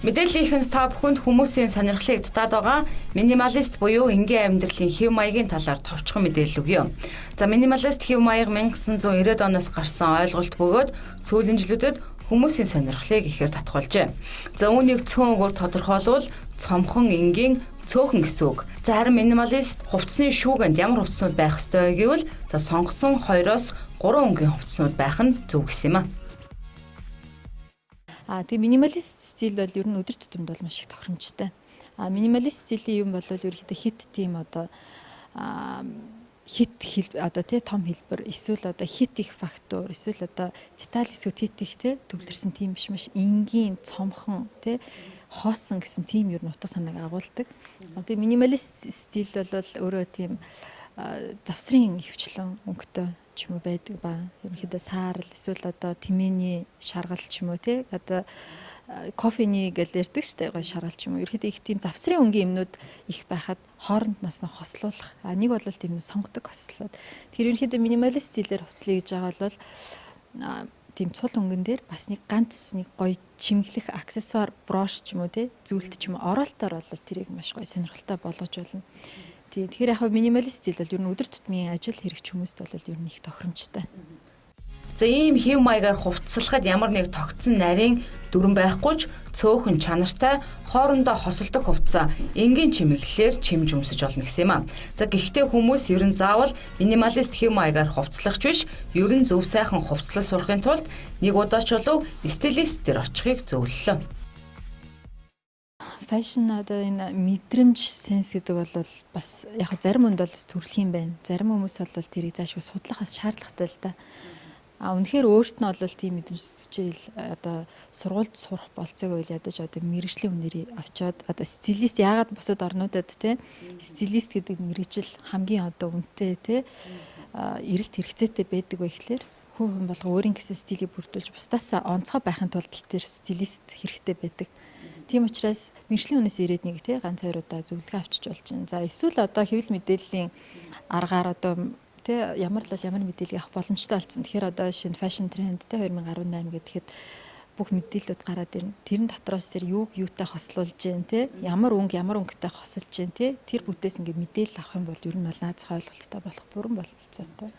Мэдээллийнхэнд та бүхэнд хүмүүсийн сонирхлыг татаад байгаа минималист буюу энгийн амьдралын хэв маягийн талаар товчхон мэдээлэл өгье. За минималист хэв маяг 1990-ад оноос гарсан ойлголт бөгөөд сүүлийн жилүүдэд хүмүүсийн сонирхлыг ихээр татгуулжээ. За үүнийг цөөн үгээр тодорхойлвол цомхон энгийн цөөхөн гэсэн үг. За харин минималист хувцсны шүүгэнд ямар хувцснууд байх ёстой гэвэл сонгосон 2-оос 3 өнгийн хувцснууд байх нь зөв гэсэн юм а. Тэгээ минималист стил бол ер нь өдөр тутамд бол маш их тохиромжтой. Минималист стилийн юм бол ерөөхдөө хит тийм одоо хит том хэлбэр эсвэл одоо хит их фактор эсвэл одоо деталь хэсгүүд хит их төвлөрсөн тийм биш маш энгийн цомхон хоосон гэсэн тийм ер нь утга санааг агуулдаг. Тэгээ минималист стил бол өөрөө тийм завсрын хөвчлэн өнгөтэй ч юм уу байдаг ба ерөнхийдөө саарл эсвэл одоо тэмээний шаргал ч юм уу одоо кофений гэж ярьдаг штэ гоё шаргал ч юм уу ерөнхийдөө их тийм завсрын өнгийн юмнууд их байхад хооронд нас нь хослуулах нэг бол тийм сонгодог хослоод тэр ерөнхийдөө минималист стилээр хувцлая гэж байгаа бол тийм цул өнгөн дээр бас нэг ганц нэг гоё чимэглэх аксессуар брош ч юм уу зүйлт ч юм уу ороолтоор бол тэрийг маш гоё сонирхолтой болгож болно. Тэгэхээр яг минималист стил бол ер нь өдөр тутмын ажил хэрэгч хүмүүст бол ер нь их тохиромжтой. За ийм хэв маягаар хувцаслахад ямар нэг тогтсон нарийн дүрэн байхгүй ч цөөхөн чанартай хоорондоо хосолдог хувцас энгийн чимэглэлээр чимж өмсөж олно гэсэн юм а. За гэхдээ хүмүүс ер нь заавал минималист хэв маягаар хувцлахч биш, ер нь зөв сайхан хувцлал сурахын тулд нэг удаа ч болов стилист дээр очихыг зөвлөлөө. Фэшн одоо энэ мэдрэмж сенс гэдэг бол бас яг зарим хүнд бол төрөлх юм байна. Зарим хүмүүс бол тэрийг заашгүй судлах бас шаардлагатай л да. Үнэхээр өөрт нь бол тийм мэдрэмж үзчихэл одоо сургуульд сурах болцоог үйл ядаж одоо мэрэгжлийн үнээр очиод одоо стилист яагаад бусад орнуудад стилист гэдэг мэрэгжил хамгийн одоо үнэтэй эрэлт хэрэгцээтэй байдаг вэ гэхлээр хүн болго өөрийн гэсэн стилийг бүрдүүлж бусдаас онцгой байхын тулд тэр стилист хэрэгтэй байдаг. Тийм учраас мэргэжлийн үнээс ирээд нэг ганц хоёр удаа зөвлөгөө авчиж болж байна. За эсвэл одоо хэвлэл мэдээллийн аргаар одоо ямар мэдээлэл авах боломжтой болсон. Тэгэхээр одоо шинэ фэшн тренд 2018 гэхэд бүх мэдээлэлүүд гараад ирнэ. Тэрэн дотроос тэр юутай хослуулж जैन ямар өнгөтэй хосолж जैन тэр бүтээс ингээд мэдээлэл авах юм бол ер нь бол наазах ойлголттой болох бүрэн бололцоотой.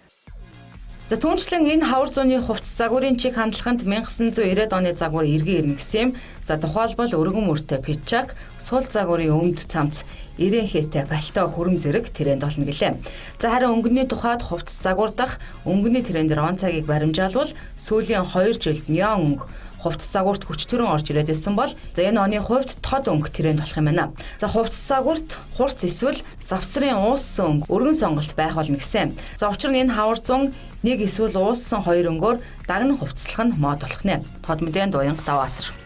За түүнчлэн энэ хавар зууны хувцас загварын чиг хандлаганд 1990-ад оны загвар эргэн ирнэ гэсэн юм. За тухайлбал өргөн мөртэй пичак, сул загварын өмд цамц, ирэнхээтэй пальто хөрөм зэрэг тренд болно гэлээ. За харин өнгөний тухайд хувцас загвар дах өнгөний трендээр он цагийг баримжаалвал сүүлийн 2 жилд неон өнгө хувцас загварт хүчтөрөн орж ирээд байсан бол за энэ оны хувьд тод өнгө тренд болох юм байна. За хувцас загварт хурц эсвэл завсрын ууссан өнгө өргөн сонголт байх болно гэсэн. За учир нь энэ хавар зун нэг эсвэл ууссан 2 өнгөөр дагнан хувцаслах нь мод болох нэ. Тод мэдээнд Уянга Даваатар.